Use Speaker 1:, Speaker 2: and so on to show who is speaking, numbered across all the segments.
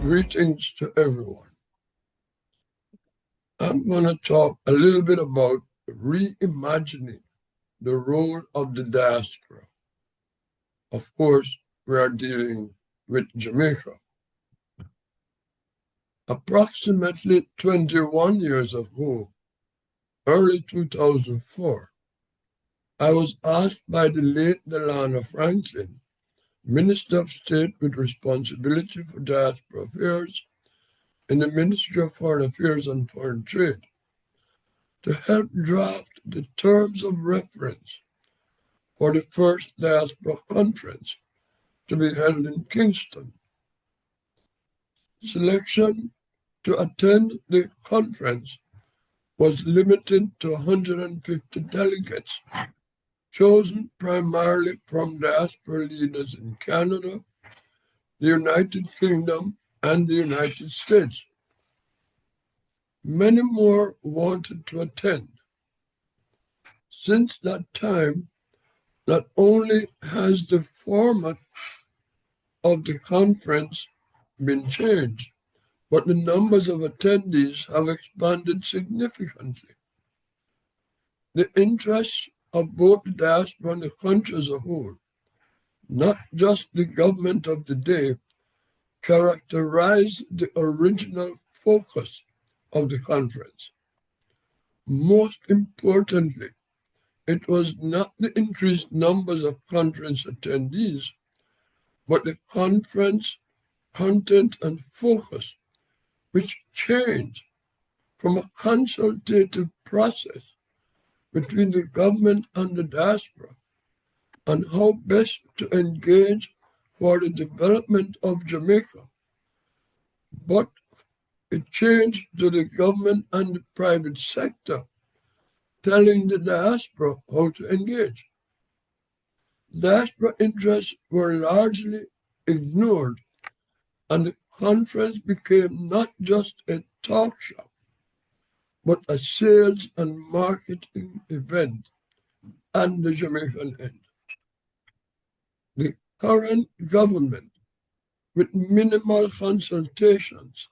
Speaker 1: Greetings to everyone. I'm going to talk a little bit about reimagining the role of the diaspora. Of course, we are dealing with Jamaica. Approximately 21 years ago, early 2004, I was asked by the late Delano Franklin, Minister of State with responsibility for diaspora affairs in the Ministry of Foreign Affairs and Foreign Trade, to help draft the terms of reference for the first diaspora conference to be held in Kingston. Selection to attend the conference was limited to 150 delegates, chosen primarily from diaspora leaders in Canada, the United Kingdom, and the United States. Many more wanted to attend. Since that time, not only has the format of the conference been changed, but the numbers of attendees have expanded significantly. The interests of both the diaspora and the country as a whole, not just the government of the day, characterize the original focus of the conference. Most importantly, it was not the increased numbers of conference attendees, but the conference content and focus, which changed from a consultative process between the government and the diaspora on how best to engage for the development of Jamaica, but it changed to the government and the private sector telling the diaspora how to engage. Diaspora interests were largely ignored, and the conference became not just a talk shop, but a sales and marketing event on the Jamaican end. The current government, with minimal consultations,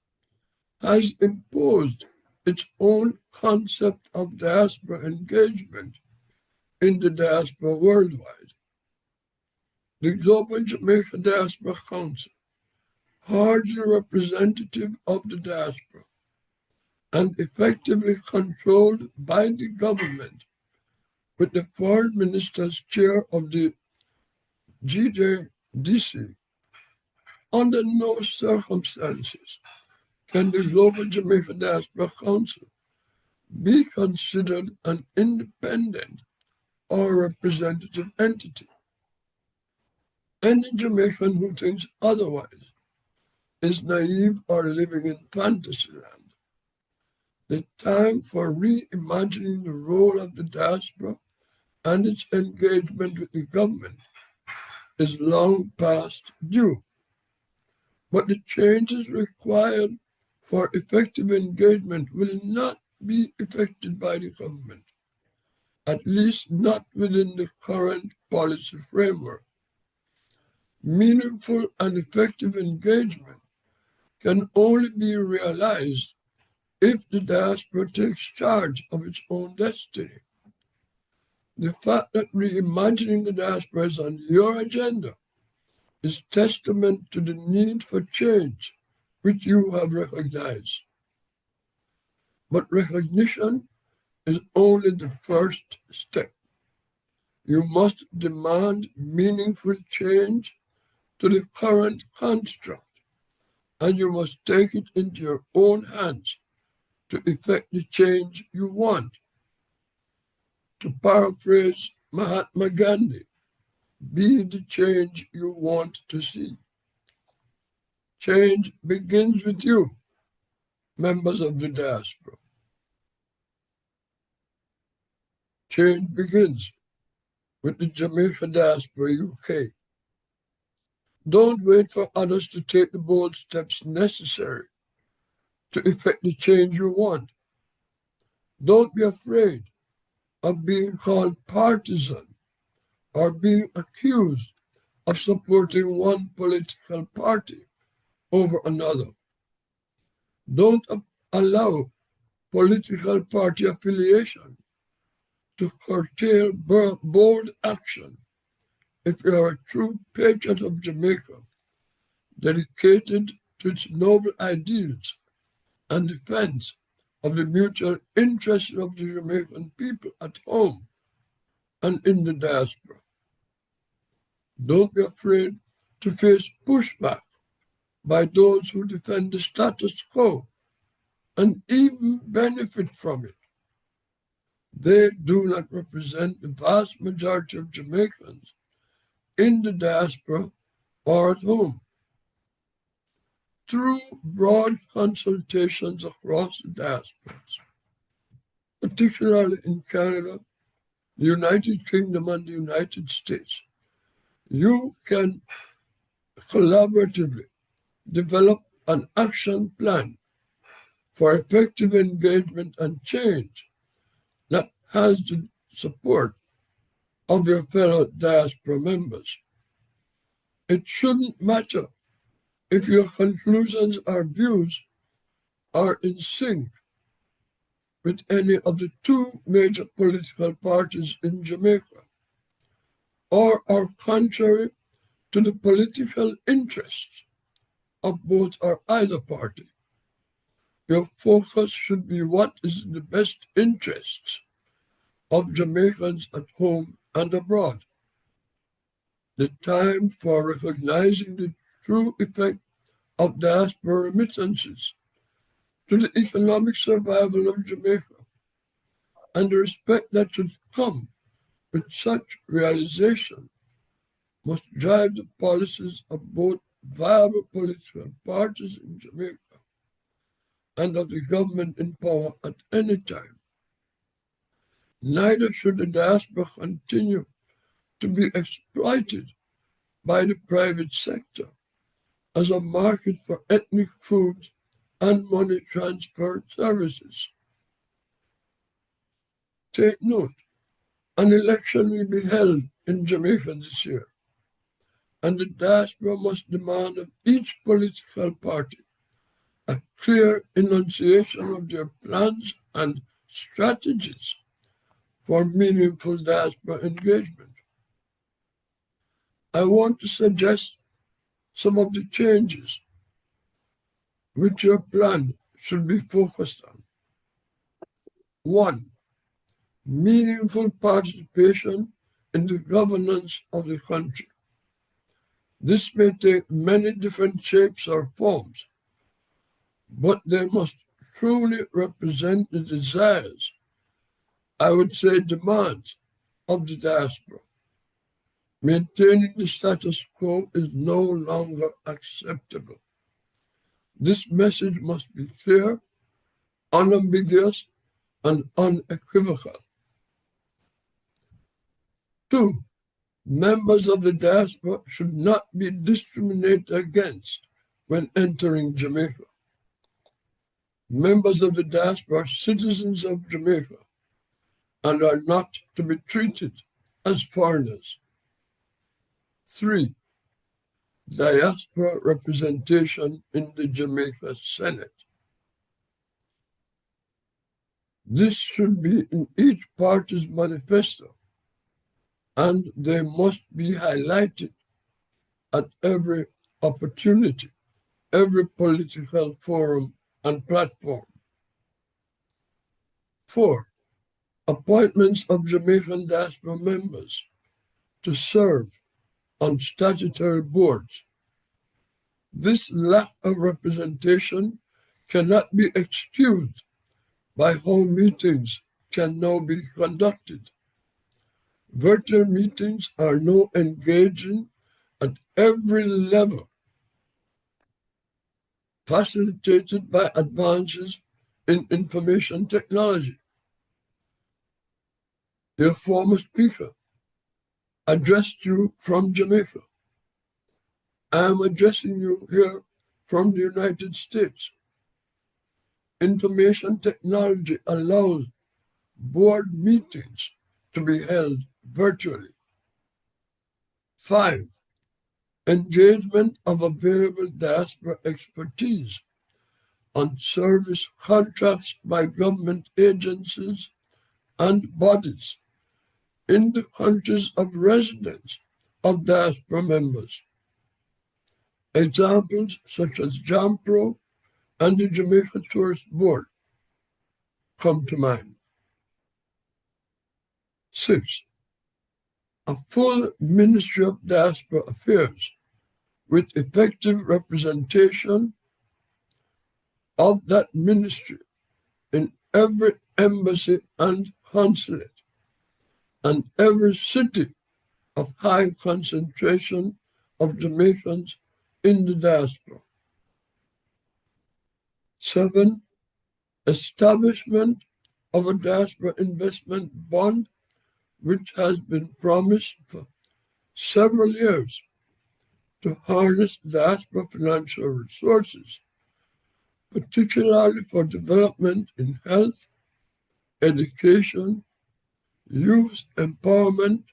Speaker 1: has imposed its own concept of diaspora engagement in the diaspora worldwide. The Global Jamaica Diaspora Council, hardly representative of the diaspora and effectively controlled by the government, with the foreign minister's chair of the JDUK, under no circumstances can the Global Jamaica Diaspora Council be considered an independent or representative entity. Any Jamaican who thinks otherwise is naive or living in fantasyland. The time for reimagining the role of the diaspora and its engagement with the government is long past due. But the changes required for effective engagement will not be effected by the government, at least not within the current policy framework. Meaningful and effective engagement can only be realized if the diaspora takes charge of its own destiny. The fact that reimagining the diaspora is on your agenda is testament to the need for change, which you have recognized. But recognition is only the first step. You must demand meaningful change to the current construct, and you must take it into your own hands to effect the change you want. To paraphrase Mahatma Gandhi, be the change you want to see. Change begins with you, members of the diaspora. Change begins with the Jamaica Diaspora UK. Don't wait for others to take the bold steps necessary to effect the change you want. Don't be afraid of being called partisan or being accused of supporting one political party over another. Don't allow political party affiliation to curtail bold action if you are a true patriot of Jamaica, dedicated to its noble ideals and defense of the mutual interests of the Jamaican people at home and in the diaspora. Don't be afraid to face pushback by those who defend the status quo and even benefit from it. They do not represent the vast majority of Jamaicans in the diaspora or at home. Through broad consultations across the diasporas, particularly in Canada, the United Kingdom, and the United States, you can collaboratively develop an action plan for effective engagement and change that has the support of your fellow diaspora members. It shouldn't matter if your conclusions or views are in sync with any of the two major political parties in Jamaica, or are contrary to the political interests of both or either party. Your focus should be what is in the best interests of Jamaicans at home and abroad. The time for recognizing the true effect of diaspora remittances to the economic survival of Jamaica and the respect that should come with such realization must drive the policies of both viable political parties in Jamaica and of the government in power at any time. Neither should the diaspora continue to be exploited by the private sector as a market for ethnic food and money transfer services. Take note, an election will be held in Jamaica this year, and the diaspora must demand of each political party a clear enunciation of their plans and strategies for meaningful diaspora engagement. I want to suggest some of the changes which your plan should be focused on. 1. Meaningful participation in the governance of the country. This may take many different shapes or forms, but they must truly represent the desires, I would say demands, of the diaspora. Maintaining the status quo is no longer acceptable. This message must be clear, unambiguous, and unequivocal. 2. Members of the diaspora should not be discriminated against when entering Jamaica. Members of the diaspora are citizens of Jamaica and are not to be treated as foreigners. 3. Diaspora representation in the Jamaica Senate. This should be in each party's manifesto, and they must be highlighted at every opportunity, every political forum and platform. 4. Appointments of Jamaican diaspora members to serve on statutory boards. This lack of representation cannot be excused by how meetings can now be conducted. Virtual meetings are now engaging at every level, facilitated by advances in information technology. Your former speaker addressed you from Jamaica. I am addressing you here from the United States. Information technology allows board meetings to be held virtually. 5. Engagement of available diaspora expertise on service contracts by government agencies and bodies in the countries of residence of diaspora members. Examples such as JAMPRO and the Jamaica Tourist Board come to mind. 6. A full Ministry of Diaspora Affairs with effective representation of that ministry in every embassy and consulate and every city of high concentration of Jamaicans in the diaspora. 7. Establishment of a diaspora investment bond which has been promised for several years to harness diaspora financial resources, particularly for development in health, education, youth empowerment,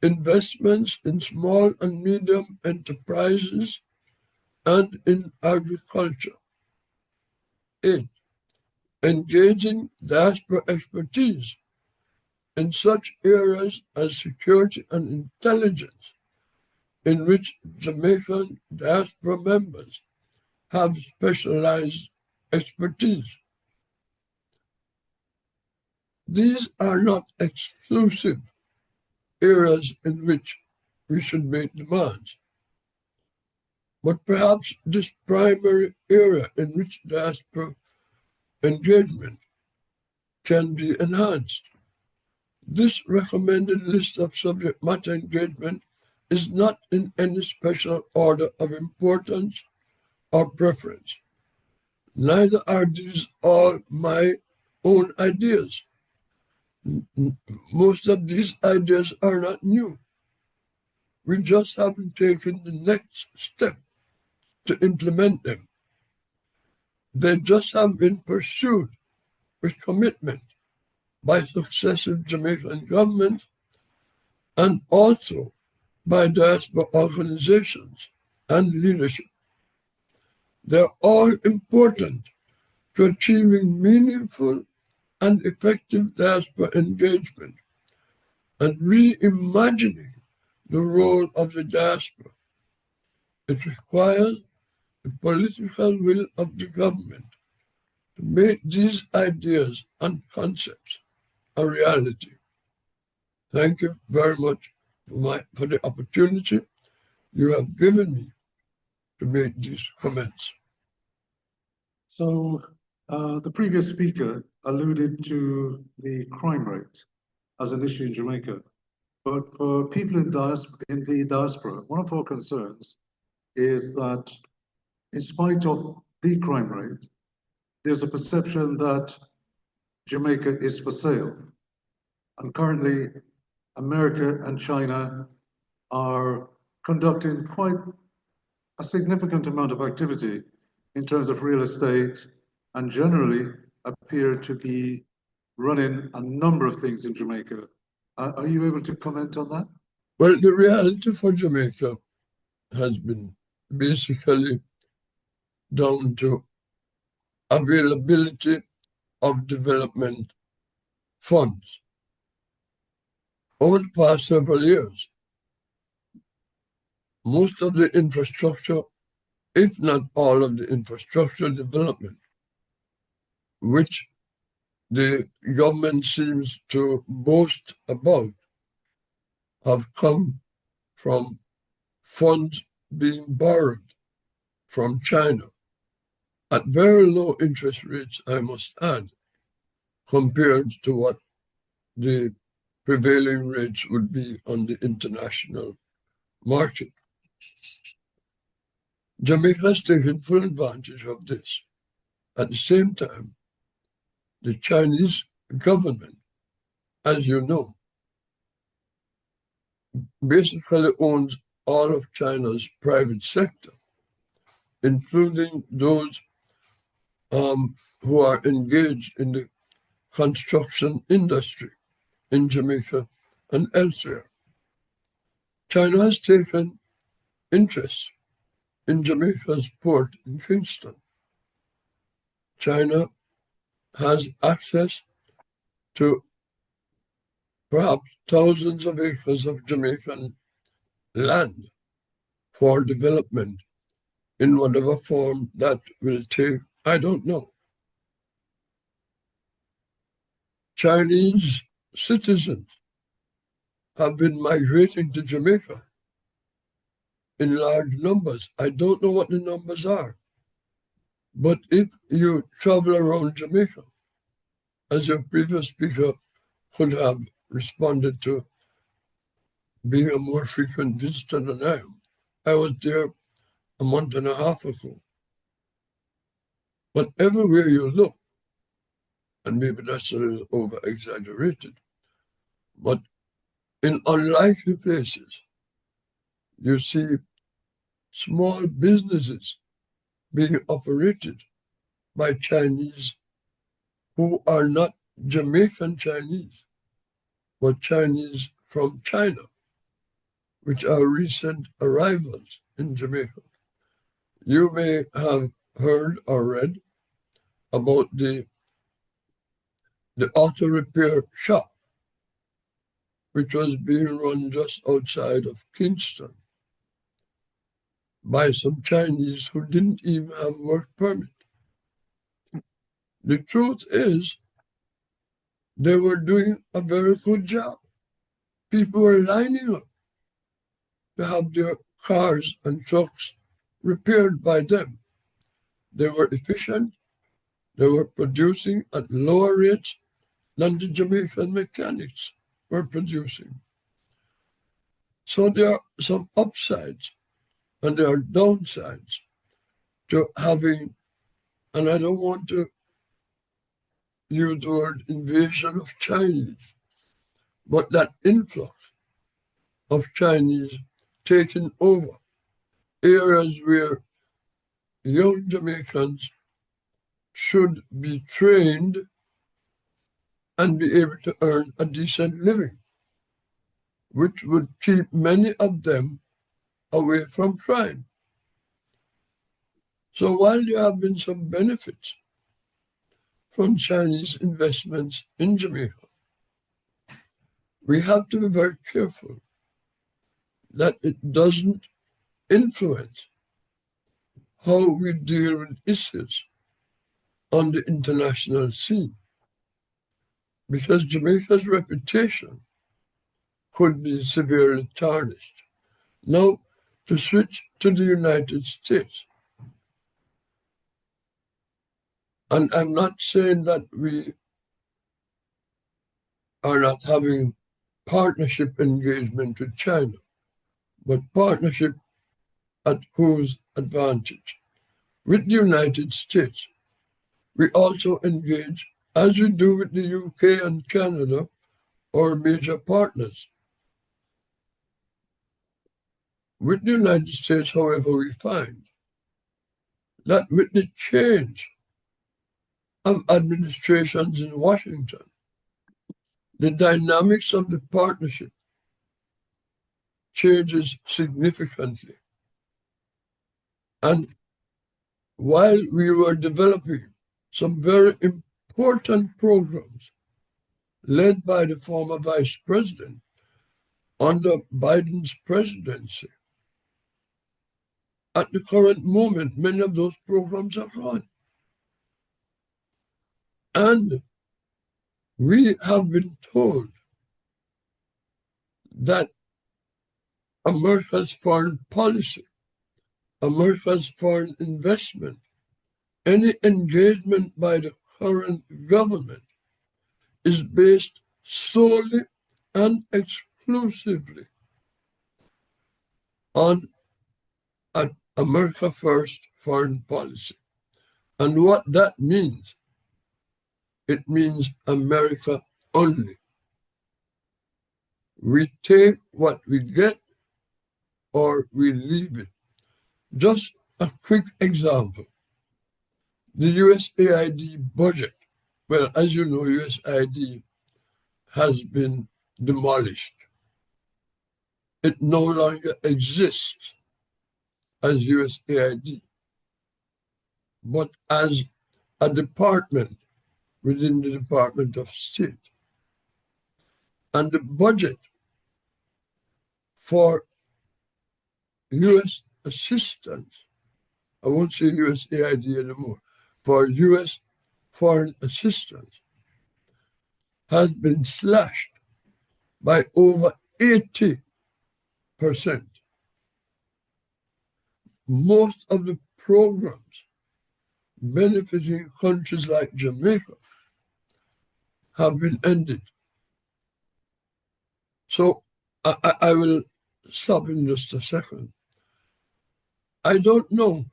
Speaker 1: investments in small and medium enterprises, and in agriculture. 8. Engaging diaspora expertise in such areas as security and intelligence, in which Jamaican diaspora members have specialized expertise. These are not exclusive areas in which we should make demands, but perhaps this primary area in which diaspora engagement can be enhanced. This recommended list of subject matter engagement is not in any special order of importance or preference. Neither are these all my own ideas. Most of these ideas are not new. We just haven't taken the next step to implement them. They just have been pursued with commitment by successive Jamaican governments and also by diaspora organizations and leadership. They're all important to achieving meaningful and effective diaspora engagement and reimagining the role of the diaspora. It requires the political will of the government to make these ideas and concepts a reality. Thank you very much for the opportunity you have given me to make these comments.
Speaker 2: So the previous speaker alluded to the crime rate as an issue in Jamaica. But for people in the diaspora, one of our concerns is that in spite of the crime rate, there's a perception that Jamaica is for sale. And currently, America and China are conducting quite a significant amount of activity in terms of real estate and generally appear to be running a number of things in Jamaica. Are you able to comment on that?
Speaker 1: Well, the reality for Jamaica has been basically down to availability of development funds. Over the past several years, most of the infrastructure, if not all of the infrastructure development, which the government seems to boast about, have come from funds being borrowed from China at very low interest rates, I must add, compared to what the prevailing rates would be on the international market. Jamaica has taken full advantage of this. At the same time, the Chinese government, as you know, basically owns all of China's private sector, including those who are engaged in the construction industry in Jamaica and elsewhere. China has taken interest in Jamaica's port in Kingston. China has access to perhaps thousands of acres of Jamaican land for development in whatever form that will take, I don't know. Chinese citizens have been migrating to Jamaica in large numbers. I don't know what the numbers are, but if you travel around Jamaica, as your previous speaker could have responded to being a more frequent visitor than I am. I was there a month and a half ago. But everywhere you look, and maybe that's a little over-exaggerated, but in unlikely places, you see small businesses being operated by Chinese who are not Jamaican Chinese, but Chinese from China, which are recent arrivals in Jamaica. You may have heard or read about the auto repair shop, which was being run just outside of Kingston by some Chinese who didn't even have work permit. The truth is, they were doing a very good job. People were lining up to have their cars and trucks repaired by them. They were efficient. They were producing at lower rates than the Jamaican mechanics were producing. So there are some upsides and there are downsides to having, and I don't want to use the word invasion of Chinese, but that influx of Chinese taking over areas where young Jamaicans should be trained and be able to earn a decent living, which would keep many of them away from crime. So while there have been some benefits from Chinese investments in Jamaica, we have to be very careful that it doesn't influence how we deal with issues on the international scene, because Jamaica's reputation could be severely tarnished. Now, to switch to the United States, and I'm not saying that we are not having partnership engagement with China, but partnership at whose advantage? With the United States, we also engage, as we do with the UK and Canada, our major partners. With the United States, however, we find that with the change of administrations in Washington, the dynamics of the partnership changes significantly. And while we were developing some very important programs led by the former vice president under Biden's presidency, at the current moment, many of those programs are gone. And we have been told that America's foreign policy, America's foreign investment, any engagement by the current government is based solely and exclusively on an America First foreign policy. And what that means, it means America only. We take what we get or we leave it. Just a quick example. The USAID budget, well, as you know, USAID has been demolished. It no longer exists as USAID, but as a department within the Department of State. And the budget for U.S. assistance, I won't say USAID anymore, for U.S. foreign assistance has been slashed by over 80%. Most of the programs benefiting countries like Jamaica have been ended. So I will stop in just a second. I don't know,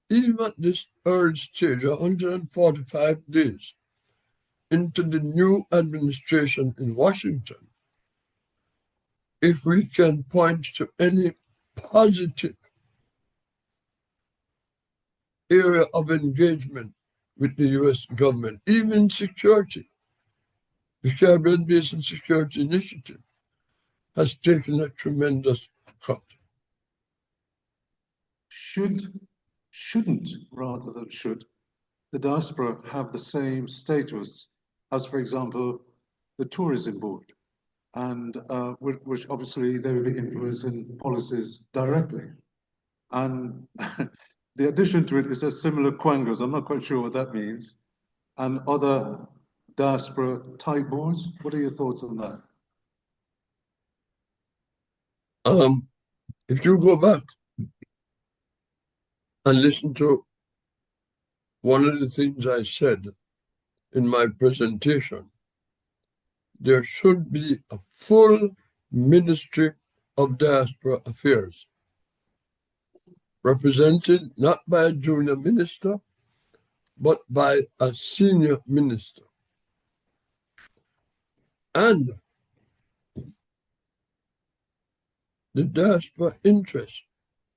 Speaker 1: even at this early stage, 145 days into the new administration in Washington, if we can point to any positive area of engagement with the U.S. government, even security. The Caribbean Basin Security Initiative has taken a tremendous cut.
Speaker 2: Shouldn't, rather than should, the diaspora have the same status as, for example, the tourism board, and which obviously they will be influencing policies directly. And the addition to it is a similar quangos. I'm not quite sure what that means. And other diaspora type boards. What are your thoughts on that?
Speaker 1: If you go back and listen to one of the things I said in my presentation, there should be a full Ministry of Diaspora Affairs, represented not by a junior minister, but by a senior minister. And the diaspora interest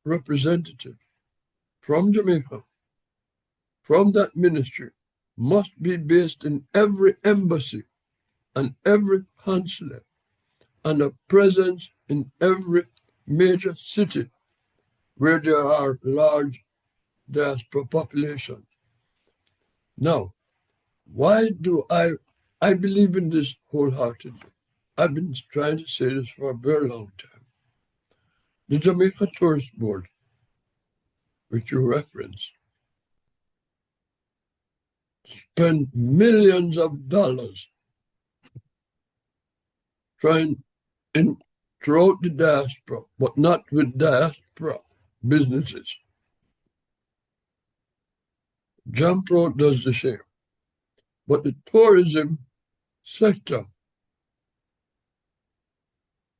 Speaker 1: representative from Jamaica, from that ministry, must be based in every embassy and every consulate, and a presence in every major city where there are large diaspora populations. Now, why do I believe in this wholeheartedly? I've been trying to say this for a very long time. The Jamaica Tourist Board, which you referenced, spend millions of dollars trying throughout the diaspora, but not with diaspora businesses. JAMPRO does the same. But the tourism sector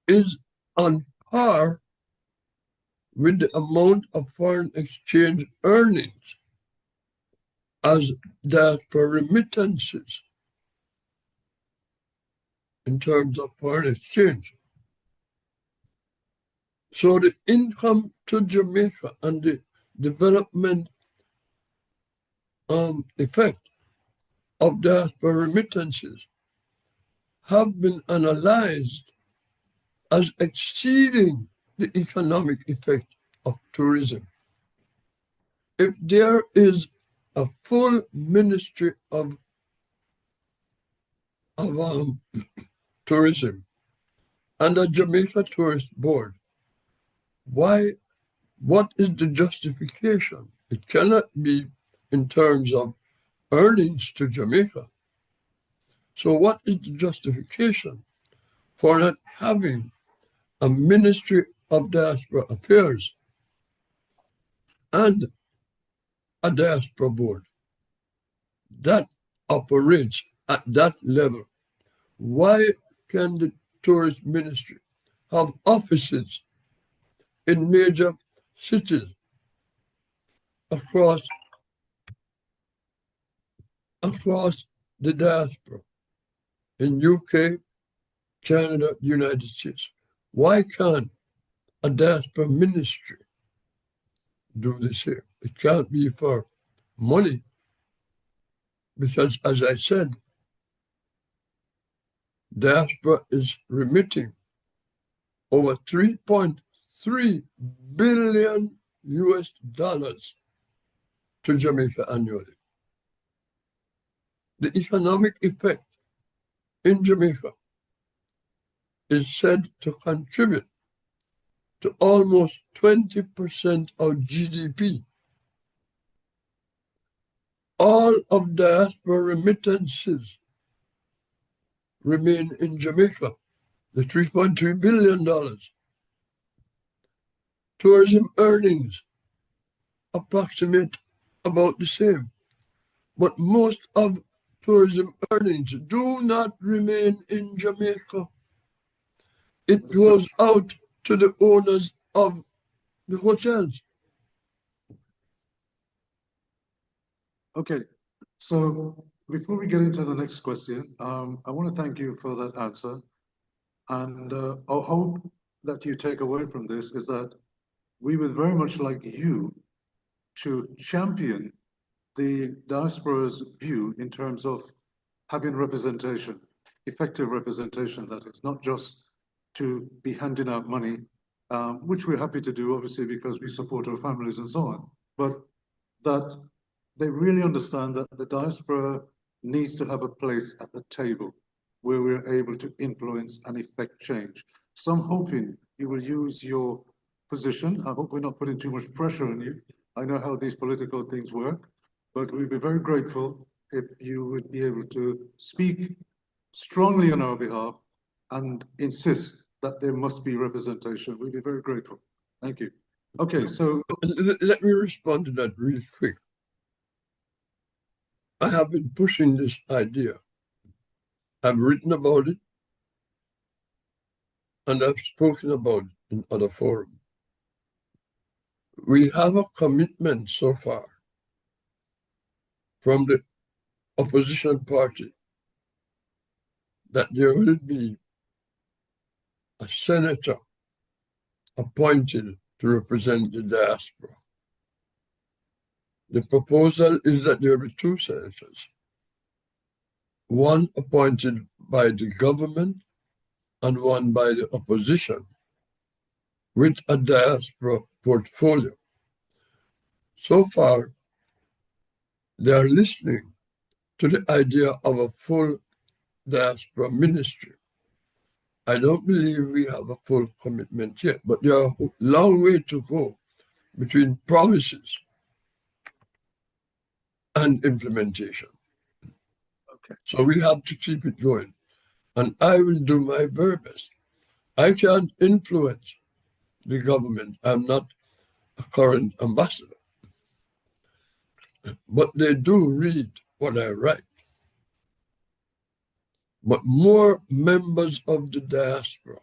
Speaker 1: is on par with the amount of foreign exchange earnings as diaspora remittances in terms of foreign exchange. So the income to Jamaica and the development effect of diaspora remittances have been analyzed as exceeding the economic effect of tourism. If there is a full Ministry of Tourism and a Jamaica Tourist Board, what is the justification? It cannot be in terms of earnings to Jamaica. So what is the justification for not having a Ministry of Diaspora Affairs and a diaspora board that operates at that level? Why can the tourist ministry have offices in major cities across the diaspora, in UK, Canada, United States? Why can't a diaspora ministry do the same? It can't be for money, because, as I said, diaspora is remitting over $3.3 billion to Jamaica annually. The economic effect in Jamaica is said to contribute to almost 20% of GDP. All of diaspora remittances remain in Jamaica, the $3.3 billion. Tourism earnings approximate about the same, but most of tourism earnings do not remain in Jamaica. It goes out to the owners of the hotels.
Speaker 2: Okay, so before we get into the next question, I want to thank you for that answer. And I hope that you take away from this is that we would very much like you to champion the diaspora's view in terms of having representation, effective representation, that is, not just to be handing out money, which we're happy to do, obviously, because we support our families and so on, but that they really understand that the diaspora needs to have a place at the table where we're able to influence and effect change. So I'm hoping you will use your position. I hope we're not putting too much pressure on you. I know how these political things work, but we'd be very grateful if you would be able to speak strongly on our behalf and insist that there must be representation. We'd be very grateful. Thank you. Okay, so
Speaker 1: Let me respond to that real quick. I have been pushing this idea. I've written about it, and I've spoken about it in other forums. We have a commitment so far from the opposition party that there will be a senator appointed to represent the diaspora. The proposal is that there will be two senators, one appointed by the government and one by the opposition, with a diaspora portfolio. So far, they are listening to the idea of a full diaspora ministry. I don't believe we have a full commitment yet, but there are a long way to go between promises and implementation.
Speaker 2: okay.
Speaker 1: So we have to keep it going. And I will do my very best. I can't influence the government. I'm not a current ambassador. But they do read what I write. But more members of the diaspora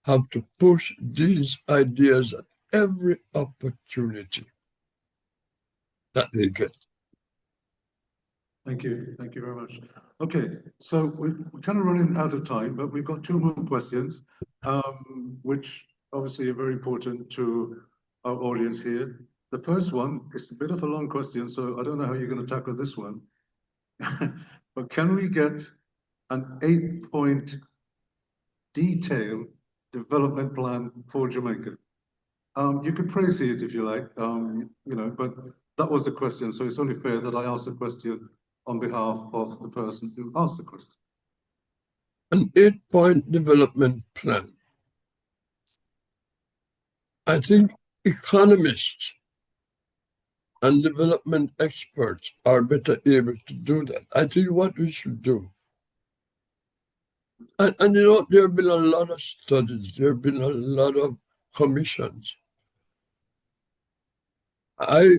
Speaker 1: have to push these ideas at every opportunity that they get.
Speaker 2: Thank you. Thank you very much. Okay, so we're kind of running out of time, but we've got two more questions, which obviously are very important to our audience here. The first one is a bit of a long question, so I don't know how you're going to tackle this one. But can we get an 8-point detailed development plan for Jamaica? You could praise it if you like, but that was the question, so it's only fair that I ask the question on behalf of the person who asked the question.
Speaker 1: An 8-point development plan. I think economists and development experts are better able to do that. I think what we should do, and there have been a lot of studies, there have been a lot of commissions. I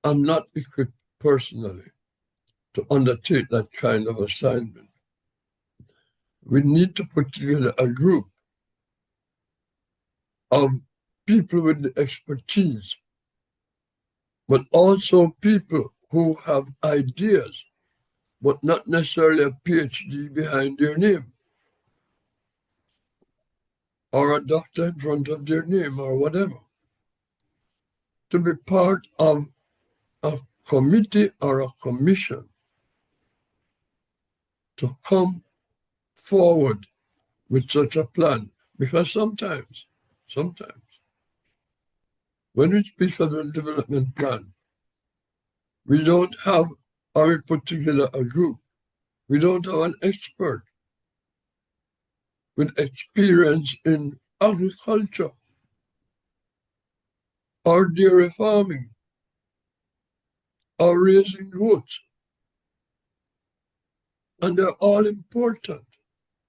Speaker 1: am not equipped personally to undertake that kind of assignment. We need to put together a group of people with the expertise, but also people who have ideas, but not necessarily a PhD behind their name, or a doctor in front of their name, or whatever, to be part of a committee or a commission to come forward with such a plan. Because sometimes, when we speak of a development plan, we don't have or we put together a group. We don't have an expert with experience in agriculture or dairy farming or raising goats. And they're all important.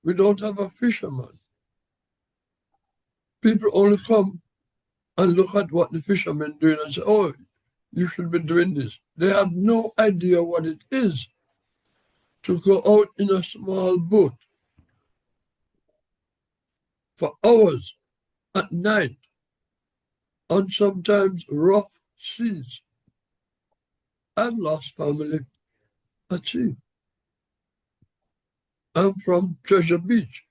Speaker 1: We don't have a fisherman. People only come and look at what the fishermen doing and say, oh, you should be doing this. They have no idea what it is to go out in a small boat for hours at night on sometimes rough seas. I've lost family at sea. I'm from Treasure Beach.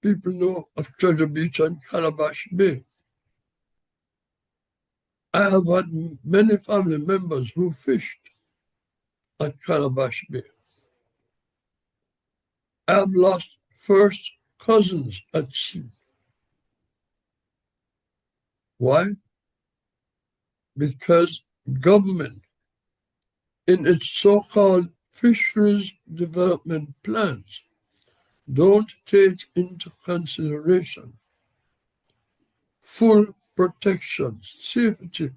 Speaker 1: People know of Treasure Beach and Calabash Bay. I have had many family members who fished at Calabash Bay. I have lost first cousins at sea. Why? Because government, in its so-called fisheries development plans, don't take into consideration full protection, safety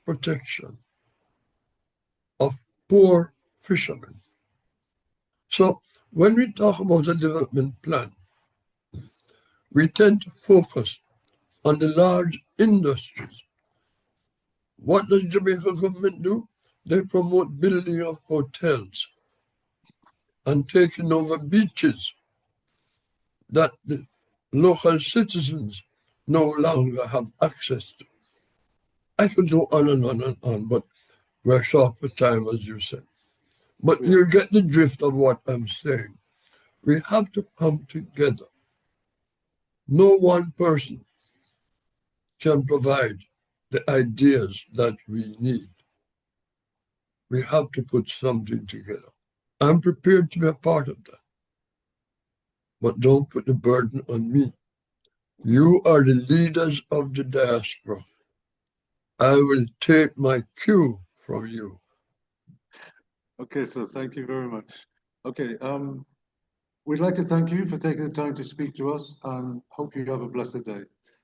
Speaker 1: protection of poor fishermen. So when we talk about a development plan, we tend to focus on the large industries. What does Jamaica government do? They promote building of hotels and taking over beaches that the local citizens no longer have access to. I could go on and on and on, but we're short for time, as you said. But you get the drift of what I'm saying. We have to come together. No one person can provide the ideas that we need. We have to put something together. I'm prepared to be a part of that. But don't put the burden on me. You are the leaders of the diaspora. I will take my cue from you.
Speaker 2: Okay, so thank you very much. Okay, we'd like to thank you for taking the time to speak to us and hope you have a blessed day.